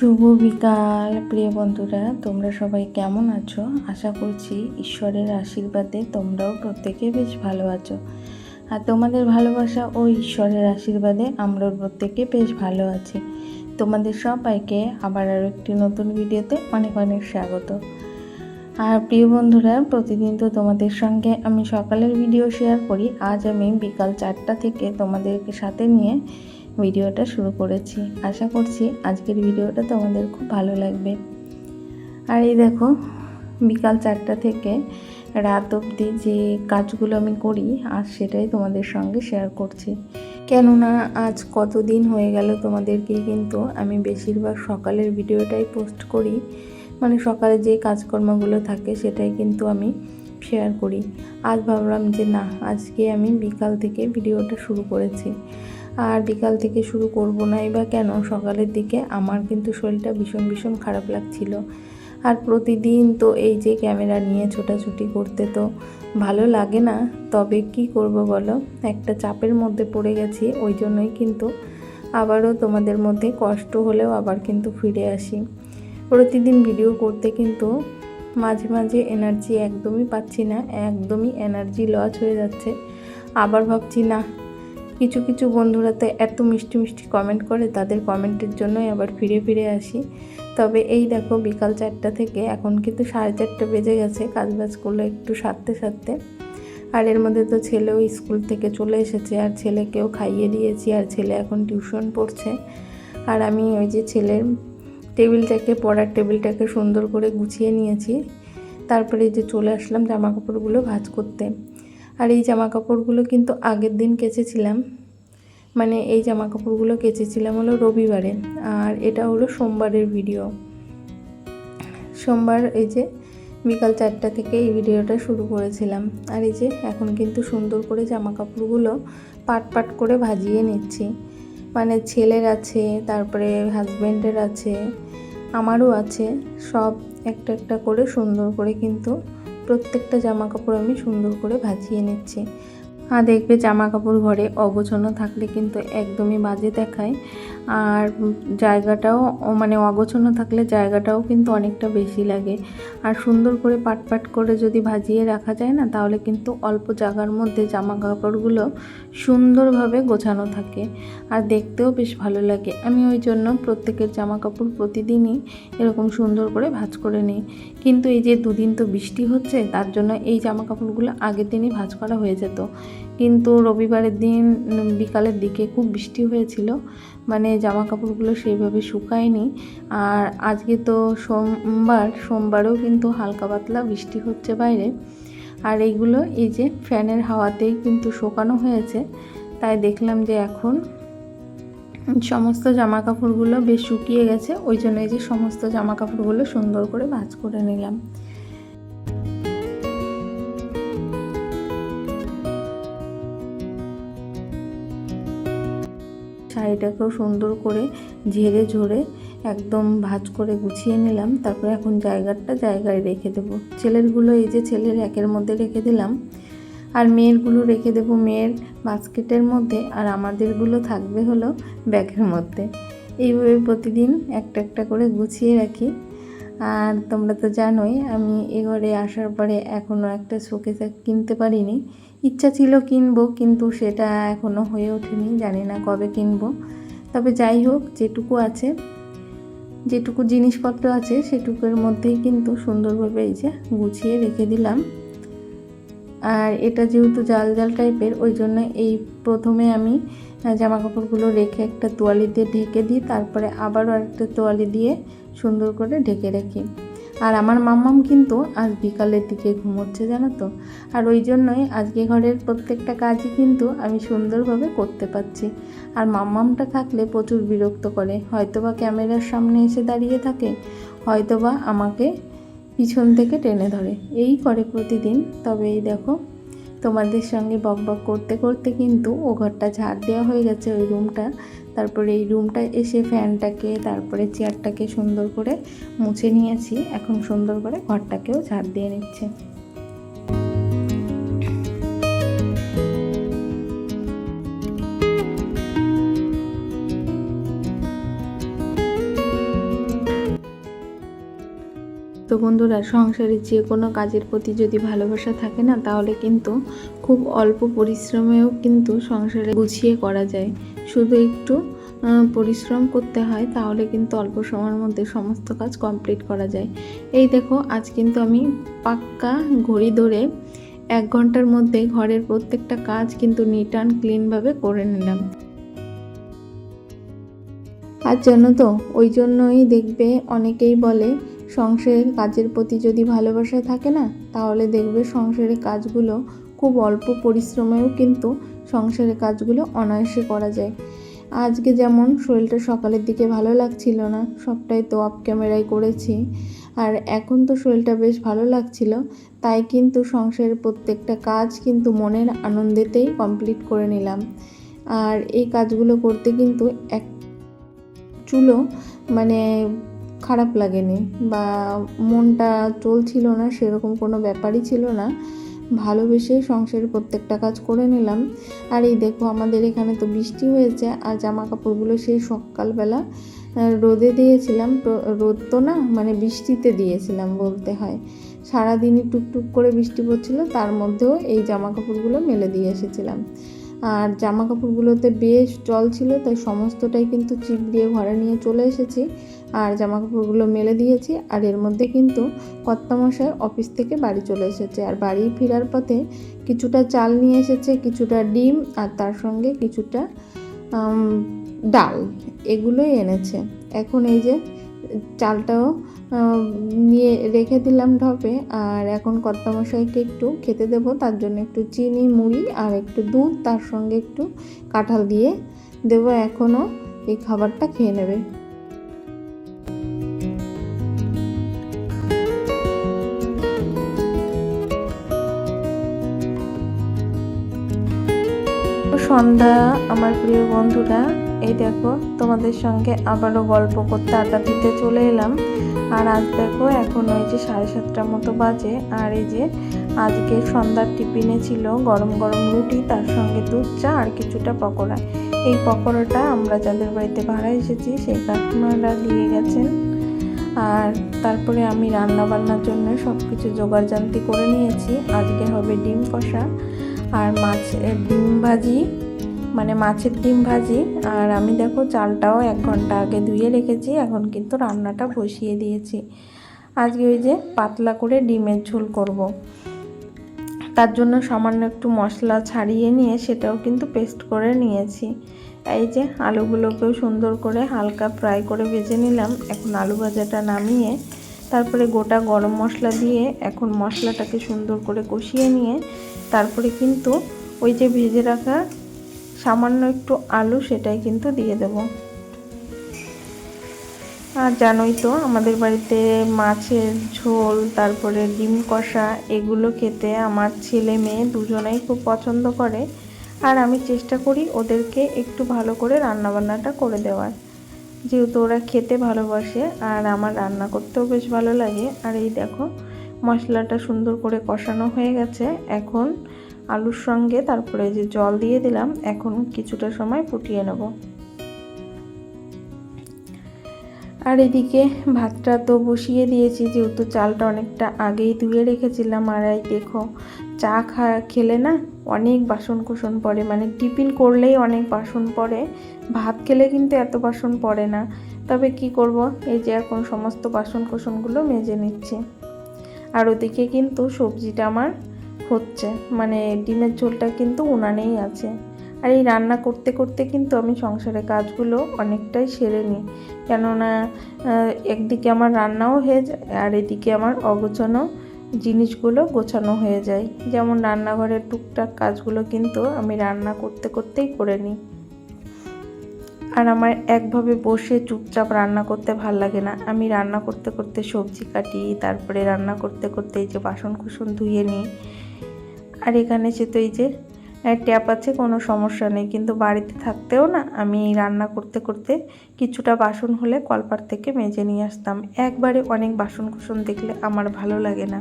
শুভ বিকাল প্রিয় বন্ধুরা, তোমরা সবাই কেমন আছো? আশা করছি ঈশ্বরের আশীর্বাদে তোমরাও প্রত্যেকে বেশ ভালো আছো। আর তোমাদের ভালোবাসা ও ঈশ্বরের আশীর্বাদে আমরাও প্রত্যেকে বেশ ভালো আছি। তোমাদের সবাইকে আবার আরও একটি নতুন ভিডিওতে অনেক অনেক স্বাগত। আর প্রিয় বন্ধুরা, প্রতিদিন তো তোমাদের সঙ্গে আমি সকালের ভিডিও শেয়ার করি। আজ আমি বিকাল 4টা থেকে তোমাদেরকে সাথে নিয়ে ভিডিওটা শুরু করেছি। আশা করছি আজকের ভিডিওটা তোমাদের খুব ভালো লাগবে। আর এই দেখো, বিকাল 4টা থেকে রাত অবধি যে কাজগুলো আমি করি আজ সেটাই তোমাদের সঙ্গে শেয়ার করছি। কেননা আজ কতদিন হয়ে গেল তোমাদেরকে কিন্তু আমি বেশিরভাগ সকালের ভিডিওটাই পোস্ট করি, মানে সকালে যে কাজকর্মগুলো থাকে সেটাই কিন্তু আমি শেয়ার করি। আজ ভাবলাম যে না, আজকে আমি বিকাল থেকে ভিডিওটা শুরু করেছি। আর বিকাল থেকে শুরু করব নাই বা কেন, সকালের দিকে আমার কিন্তু শরীরটা ভীষণ খারাপ লাগছিল। আর প্রতিদিন তো এই যে ক্যামেরা নিয়ে ছোটাছুটি করতে তো ভালো লাগে না, তবে কি করব বলো, একটা চাপের মধ্যে পড়ে গেছি। ওই জন্যই কিন্তু আবারও তোমাদের মধ্যে কষ্ট হলেও আবার কিন্তু ফিরে আসি। প্রতিদিন ভিডিও করতে কিন্তু মাঝে মাঝে এনার্জি একদমই পাচ্ছি না, একদমই এনার্জি লস হয়ে যাচ্ছে। আবার ভাবছি না, কিছু কিছু বন্ধুরা তো এত মিষ্টি মিষ্টি কমেন্ট করে, তাদের কমেন্টের জন্যই আবার ফিরে আসি। তবে এই দেখো, বিকাল 4টা থেকে এখন কিন্তু 4:30 বেজে গেছে কাজবাজগুলো একটু সারতে। আর এর মধ্যে তো ছেলেও স্কুল থেকে চলে এসেছে, আর ছেলেকেও খাইয়ে দিয়েছি, আর ছেলে এখন টিউশন পড়ছে। আর আমি ওই যে ছেলের পড়ার টেবিলটাকে সুন্দর করে গুছিয়ে নিয়েছি। তারপরে যে চলে আসলাম জামা কাপড়গুলো ভাঁজ করতে। আর এই জামা কাপড়গুলো কিন্তু আগের দিন কেচেছিলাম, মানে এই জামা কাপড়গুলো কেচেছিলাম হলো রবিবারে, আর এটা হলো সোমবারের ভিডিও। সোমবার এই যে বিকাল 4টা থেকে এই ভিডিওটা শুরু করেছিলাম। আর এই যে এখন কিন্তু সুন্দর করে জামা কাপড়গুলো পাট করে ভাজিয়ে নিচ্ছি। মানে ছেলের আছে, তারপরে হাজব্যান্ডের আছে, আমারও আছে, সব একটা করে সুন্দর করে কিন্তু প্রত্যেকটা জামা কাপড় আমি সুন্দর করে ভাজিয়ে নিচ্ছি। আর দেখবে জামা কাপড় ঘরে অগোছানো থাকলে কিন্তু একদমই বাজে দেখায়, আর জায়গাটাও মানে অগোছানো থাকলে জায়গাটাও কিন্তু অনেকটা বেশি লাগে। আর সুন্দর করে পাট করে যদি ভাজিয়ে রাখা যায় না, তাহলে কিন্তু অল্প জায়গার মধ্যে জামা কাপড়গুলো সুন্দরভাবে গোছানো থাকে আর দেখতেও বেশ ভালো লাগে। আমি ওই জন্য প্রত্যেকের জামা কাপড় প্রতিদিনই এরকম সুন্দর করে ভাঁজ করে নিই। কিন্তু এই যে দুদিন তো বৃষ্টি হচ্ছে, তার জন্য এই জামা কাপড়গুলো আগের দিনই ভাঁজ করা হয়ে যেত। কিন্তু রবিবারের দিন বিকালের দিকে খুব বৃষ্টি হয়েছিল, মানে জামা কাপড়গুলো সেইভাবে শুকায়নি। আর আজকে তো সোমবারেও কিন্তু হালকা পাতলা বৃষ্টি হচ্ছে বাইরে। আর এইগুলো এই যে ফ্যানের হাওয়াতেই কিন্তু শুকানো হয়েছে। তাই দেখলাম যে এখন সমস্ত জামা কাপড়গুলো বেশ শুকিয়ে গেছে, ওই জন্য এই যে সমস্ত জামা কাপড়গুলো সুন্দর করে ভাঁজ করে নিলাম। শাড়িটাকেও সুন্দর করে ঝেড়ে একদম ভাঁজ করে গুছিয়ে নিলাম। তারপরে এখন জায়গায় রেখে দেবো। ছেলেরগুলো এই যে ছেলের র্যাকের মধ্যে রেখে দিলাম, আর মেয়েরগুলো রেখে দেবো মেয়ের বাস্কেটের মধ্যে, আর আমাদেরগুলো থাকবে হলো ব্যাগের মধ্যে। এইভাবে প্রতিদিন একটা করে গুছিয়ে রাখি। আর তোমরা তো জানোই আমি এ ঘরে আসার পরে এখনও একটা শোকেস কিনতে পারিনি। ইচ্ছা ছিল কিনবো, কিন্তু সেটা এখনও হয়ে ওঠেনি, জানি না কবে কিনবো। তবে যাই হোক, যেটুকু জিনিসপত্র আছে সেটুকুর মধ্যেই কিন্তু সুন্দরভাবে এই যে গুছিয়ে রেখে দিলাম। আর এটা যেহেতু জাল টাইপের, ওই জন্য এই প্রথমে আমি জামা কাপড়গুলো রেখে একটা তোয়ালি দিয়ে ঢেকে দিই, তারপরে আবারও একটা তোয়ালি দিয়ে সুন্দর করে ঢেকে রাখি। আর আমার মাম্মাম কিন্তু আজ বিকালের দিকে ঘুমোচ্ছে, জানো তো। আর ওই জন্যই আজকে ঘরের প্রত্যেকটা কাজই কিন্তু আমি সুন্দরভাবে করতে পারছি। আর মাম্মামটা থাকলে প্রচুর বিরক্ত করে, হয়তোবা ক্যামেরার সামনে এসে দাঁড়িয়ে থাকে, হয়তোবা আমাকে পিছন থেকে টেনে ধরে, এই করে প্রতিদিন। তবে এই দেখো, তোমাদের সঙ্গে বক করতে কিন্তু ও ঘরটা ঝাড় দেওয়া হয়ে গেছে, ওই রুমটা। তারপরে এই রুমটা এসে ফ্যানটাকে তারপরে চেয়ারটাকে সুন্দর করে মুছে নিয়েছি। এখন সুন্দর করে ঘরটাকেও ঝাড় দিয়ে নিচ্ছে। বন্ধুরা, সংসারে যে কোনো কাজের প্রতি যদি ভালোবাসা থাকে না, তাহলে কিন্তু খুব অল্প পরিশ্রমেও কিন্তু সংসারে গুছিয়ে করা যায়। শুধু একটু পরিশ্রম করতে হয়, তাহলে কিন্তু অল্প সময়ের মধ্যে সমস্ত কাজ কমপ্লিট করা যায়। এই দেখো, আজ কিন্তু আমি পাক্কা ঘড়ি ধরে 1 ঘন্টার মধ্যে ঘরের প্রত্যেকটা কাজ কিন্তু নিট অ্যান্ড ক্লিনভাবে করে নিলাম। আর জানো তো, ওই জন্যই দেখবে অনেকেই বলে সংসারের কাজের প্রতি যদি ভালোবাসা থাকে না, তাহলে দেখবে সংসারের কাজগুলো খুব অল্প পরিশ্রমেও কিন্তু সংসারের কাজগুলো অনায়াসে করা যায়। আজকে যেমন শরীরটা সকালের দিকে ভালো লাগছিল না, সবটাই তো অফ ক্যামেরায় করেছি। আর এখন তো শরীরটা বেশ ভালো লাগছিল, তাই কিন্তু সংসারের প্রত্যেকটা কাজ কিন্তু মনের আনন্দেতেই কমপ্লিট করে নিলাম। আর এই কাজগুলো করতে কিন্তু এক চুলো মানে খারাপ লাগেনি, বা মনটা চলছিল না, সেরকম কোনো ব্যাপারই ছিল না। ভালোবেসে সংসারের প্রত্যেকটা কাজ করে নিলাম। আর এই দেখো, আমাদের এখানে তো বৃষ্টি হয়েছে, আর জামা কাপড়গুলো সেই সকালবেলা রোদে দিয়েছিলাম। রোদ তো না, মানে বৃষ্টিতে দিয়েছিলাম বলতে হয়। সারাদিনই টুকটুক করে বৃষ্টি পড়ছিল, তার মধ্যেও এই জামা কাপড়গুলো মেলে দিয়ে এসেছিলাম। আর জামা কাপড়গুলোতে বেশ জল ছিল, তাই সমস্তটাই কিন্তু চিপ দিয়ে ঘরে নিয়ে চলে এসেছি আর জামা কাপড়গুলো মেলে দিয়েছি। আর এর মধ্যে কিন্তু কর্তামশাই অফিস থেকে বাড়ি চলে এসেছে, আর বাড়ি ফেরার পথে কিছুটা চাল নিয়ে এসেছে, কিছুটা ডিম, আর তার সঙ্গে কিছুটা ডাল, এগুলোই এনেছে। এখন এই যে চালটাও নিয়ে রেখে দিলাম ঢপে। আর এখন কর্তামশাইকে একটু খেতে দেবো, তার জন্য একটু চিনি, মুড়ি আর একটু দুধ, তার সঙ্গে একটু কাঁঠাল দিয়ে দেবো। এখনও এই খাবারটা খেয়ে নেবে। সন্ধ্যা আমার প্রিয় বন্ধুরা, এই দেখো তোমাদের সঙ্গে আবারও গল্প করতে আড্ডা দিতে চলে এলাম। আর আজ দেখো, এখন ওই যে 7:30 মতো বাজে। আর এই যে আজকে সন্ধ্যার টিফিনে ছিল গরম গরম রুটি, তার সঙ্গে দুধ চা আর কিছুটা পকোড়া। এই পকোড়াটা আমরা যাদের বাড়িতে ভাড়া এসেছি সেই কাকিমারা দিয়ে গেছেন। আর তারপরে আমি রান্না বান্নার জন্য সব কিছু জোগাড়জান্তি করে নিয়েছি। আজকে হবে ডিম কষা আর মাছের ডিম ভাজি, মানে মাছের ডিম ভাজি। আর আমি দেখো চালটাও 1 ঘন্টা আগে ধুয়ে রেখেছি, এখন কিন্তু রান্নাটা বসিয়ে দিয়েছি। আজকে ওই যে পাতলা করে ডিমের ঝোল করব। তার জন্য সামান্য একটু মশলা ছাড়িয়ে নিয়ে সেটাও কিন্তু পেস্ট করে নিয়েছি। এই যে আলুগুলোকেও সুন্দর করে হালকা ফ্রাই করে ভেজে নিলাম। এখন আলু ভাজাটা নামিয়ে তারপরে গোটা গরম মশলা দিয়ে এখন মশলাটাকে সুন্দর করে কষিয়ে নিয়ে তারপরে কিন্তু ওই যে ভেজে রাখা সামান্য একটু আলু সেটাই কিন্তু দিয়ে দেব। আর জানোই তো, আমাদের বাড়িতে মাছের ঝোল, তারপরে ডিম কষা, এগুলো খেতে আমার ছেলে মেয়ে দুজনেই খুব পছন্দ করে। আর আমি চেষ্টা করি ওদেরকে একটু ভালো করে রান্নাবান্নাটা করে দেওয়ার, যেহেতু ওরা খেতে ভালোবাসে আর আমার রান্না করতেও বেশ ভালো লাগে। আর এই দেখো, মশলাটা সুন্দর করে কষানো হয়ে গেছে। এখন আলুর সঙ্গে তারপরে যে জল দিয়ে দিলাম, এখন কিছুটা সময় ফুটিয়ে নেব। আর এদিকে ভাতটা তো বসিয়ে দিয়েছি, যেহেতু চালটা অনেকটা আগেই ধুয়ে রেখেছিলাম। আর এই দেখো, চা খেলে না অনেক বাসন কোসন পড়ে, মানে টিফিন করলেই অনেক বাসন পড়ে, ভাত খেলে কিন্তু এত বাসন পড়ে না। তবে কি করব, এই যে এখন সমস্ত বাসন কোসনগুলো মেজে নিচ্ছি। আর ওদিকে কিন্তু সবজিটা আমার হচ্ছে, মানে ডিমের ঝোলটা কিন্তু উনানেই আছে। আর এই রান্না করতে করতে কিন্তু আমি সংসারের কাজগুলো অনেকটাই সেরে নিই, কেননা একদিকে আমার রান্নাও হয়ে যায় আর এদিকে আমার অগোছানো জিনিসগুলো গোছানো হয়ে যায়। যেমন রান্নাঘরের টুকটাক কাজগুলো কিন্তু আমি রান্না করতে করতেই করে নিই। আর আমার একভাবে বসে চুপচাপ রান্না করতে ভাল লাগে না। আমি রান্না করতে করতে সবজি কাটি, তারপরে রান্না করতে করতে এই যে বাসন কুসন ধুয়ে নিই। আর এখানে সে তো এই যে ট্যাপ আছে, কোনো সমস্যা নেই, কিন্তু বাড়িতে থাকতেও না আমি রান্না করতে করতে কিছুটা বাসন হলে কলপার থেকে মেজে নিয়ে আসতাম। একবারে অনেক বাসন কুসন দেখলে আমার ভালো লাগে না,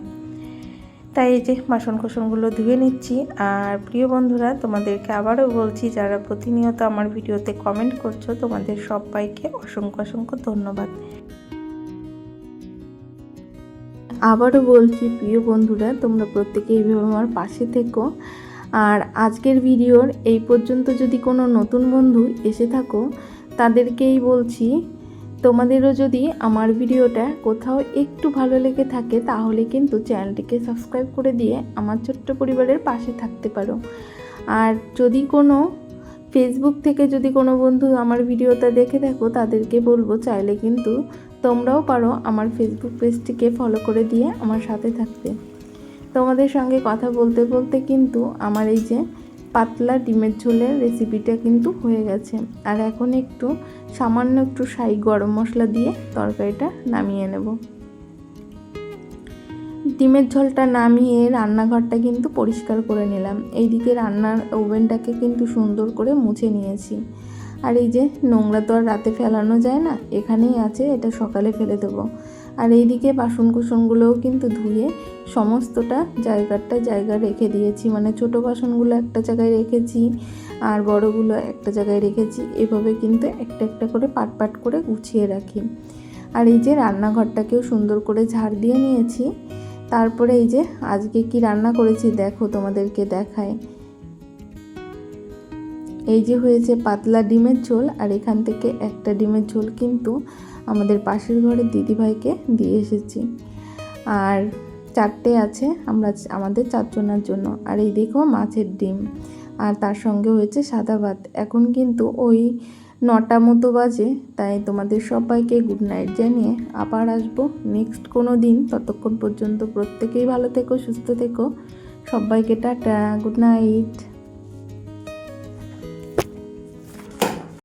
তাই এই যে বাসন কুসনগুলো ধুয়ে নিচ্ছি। আর প্রিয় বন্ধুরা, তোমাদেরকে আবারও বলছি, যারা প্রতিনিয়ত আমার ভিডিওতে কমেন্ট করছো, তোমাদের সবাইকে অসংখ্য অসংখ্য ধন্যবাদ। আবারও বলছি প্রিয় বন্ধুরা, তোমরা প্রত্যেকে এইভাবে আমার পাশে থেকো। আর আজকের ভিডিওর এই পর্যন্ত যদি কোনো নতুন বন্ধু এসে থাকো তাদেরকেই বলছি, তোমাদেরও যদি আমার ভিডিওটা কোথাও একটু ভালো লেগে থাকে তাহলে কিন্তু চ্যানেলটিকে সাবস্ক্রাইব করে দিয়ে আমার ছোট্ট পরিবারের পাশে থাকতে পারো। আর যদি কোনো ফেসবুক থেকে যদি কোনো বন্ধু আমার ভিডিওটা দেখে থাকো তাদেরকে বলবো চাইলে কিন্তু তোমরাও পারো আমার ফেসবুক পেজটিকে ফলো করে দিয়ে আমার সাথে থাকতে। তোমাদের সঙ্গে কথা বলতে বলতে কিন্তু আমার এই যে পাতলা ডিমের ঝোলের রেসিপিটা কিন্তু হয়ে গেছে। আর এখন একটু সামান্য একটু শাহি গরম মশলা দিয়ে তরকারিটা নামিয়ে নেব। ডিমের ঝোলটা নামিয়ে রান্নাঘরটা কিন্তু পরিষ্কার করে নিলাম। এইদিকে রান্নার ওভেনটাকে কিন্তু সুন্দর করে মুছে নিয়েছি। আর এই যে নোংরা তো আর রাতে ফেলানো যায় না, এখানেই আছে, এটা সকালে ফেলে দেবো। আর এইদিকে বাসনকুসনগুলোও কিন্তু ধুয়ে সমস্তটা জায়গা রেখে দিয়েছি, মানে ছোটো বাসনগুলো একটা জায়গায় রেখেছি আর বড়গুলো একটা জায়গায় রেখেছি। এভাবে কিন্তু একটা একটা করে পাট করে গুছিয়ে রাখি। আর এই যে রান্নাঘরটাকেও সুন্দর করে ঝাড় দিয়ে নিয়েছি। তারপরে এই যে আজকে কি রান্না করেছি দেখো, তোমাদেরকে দেখাই। এই যে হয়েছে পাতলা ডিমের ঝোল, আর এখান থেকে একটা ডিমের ঝোল কিন্তু আমাদের পাশের ঘরের দিদিভাইকে দিয়ে এসেছি। আর 4টে আছে আমাদের 4 জনের জন্য। আর এই দেখো মাছের ডিম, আর তার সঙ্গে হয়েছে সাদা ভাত। এখন কিন্তু ওই 9টা মতো বাজে, তাই তোমাদের সবাইকে গুড নাইট জানিয়ে আবার আসবো নেক্সট কোনো দিন। ততক্ষণ পর্যন্ত প্রত্যেকেই ভালো থেকো, সুস্থ থেকো। সবাইকে টাটা, গুড নাইট।